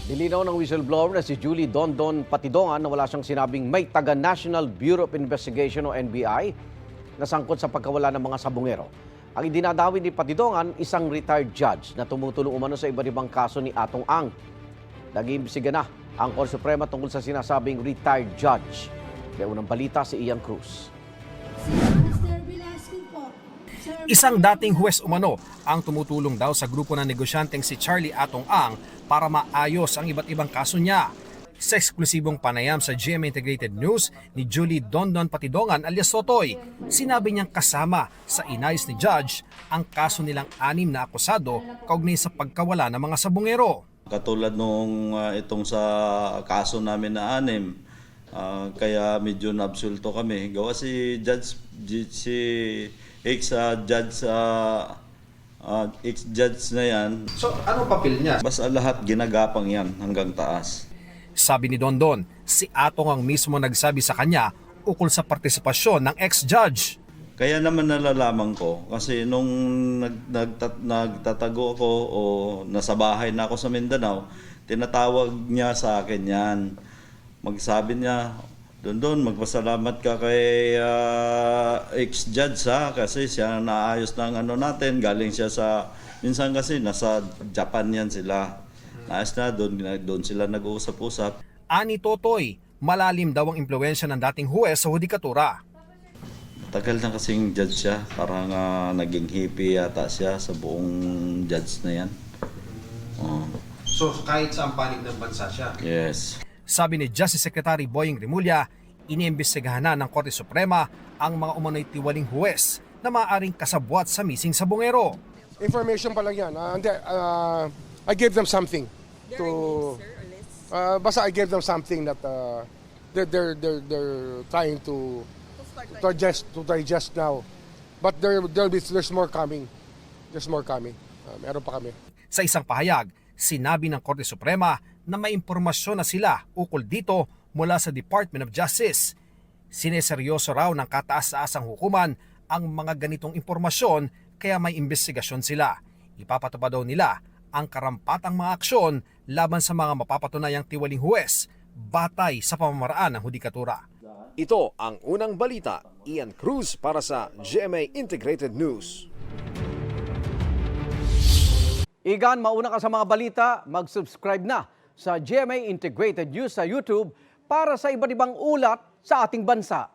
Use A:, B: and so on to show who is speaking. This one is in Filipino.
A: Nilinaw ng whistleblower na si Julie Dondon Patidongan na wala siyang sinabing may taga-National Bureau of Investigation o NBI na sangkot sa pagkawala ng mga sabungero. Ang idinadawit ni Patidongan, isang retired judge na tumutulong umano sa iba't ibang kaso ni Atong Ang. Nag-iimbestiga na ang Korte Suprema tungkol sa sinasabing retired judge. May unang balita si Ian Cruz.
B: Isang dating huwes umano ang tumutulong daw sa grupo ng negosyanteng si Charlie Atong Ang para maayos ang iba't ibang kaso niya. Sa eksklusibong panayam sa GMA Integrated News ni Julie Dondon Patidongan alias Sotoy, sinabi niyang kasama sa inayos ni Judge ang kaso nilang 6 na akusado kaugnay sa pagkawala ng mga sabungero.
C: Katulad nung itong sa kaso namin na 6, kaya medyo nabsulto kami. Gawa si Judge, si ex-judge na yan.
B: So ano papel niya?
C: Basta lahat ginagapang yan hanggang taas.
B: Sabi ni Dondon, si Atong ang mismo nagsabi sa kanya ukol sa partisipasyon ng ex-judge.
C: Kaya naman nalalaman ko kasi nung nagtatago ako o nasa bahay na ako sa Mindanao, tinatawag niya sa akin yan. Magsabi niya, Dondon, magpasalamat ka kay ex-judge kasi siya naayos ng ano natin. Galing siya sa, minsan kasi nasa Japan yan sila. Naayos na, doon sila nag-uusap-usap.
B: Ani Totoy, malalim daw ang impluwensya ng dating huwes sa hudikatura.
C: Tagal na kasing judge siya. Parang naging hippie yata siya sa buong judge na yan.
B: So kahit sa panig ng bansa siya?
C: Yes.
B: Sabi ni Justice Secretary Boying Rimulya, iniimbestigahan na ng Korte Suprema ang mga umano'y tiwaling huwes na maaaring kasabwat sa missing sabungero.
D: Information pa lang yan. I gave them something to. Basta I gave them something that they're trying to digest now. But there's more coming. There's more coming. Meron pa kami.
B: Sa isang pahayag, sinabi ng Korte Suprema na may impormasyon na sila ukol dito mula sa Department of Justice. Sineseryoso raw ng kataas-taasang hukuman ang mga ganitong impormasyon kaya may investigasyon sila. Ipapatupad daw nila ang karampatang mga aksyon laban sa mga mapapatunayang tiwaling huwes batay sa pamamaraan ng hudikatura.
E: Ito ang unang balita. Ian Cruz para sa GMA Integrated News.
A: Igan, mauna ka sa mga balita, mag-subscribe na sa GMA Integrated News sa YouTube para sa iba't ibang ulat sa ating bansa.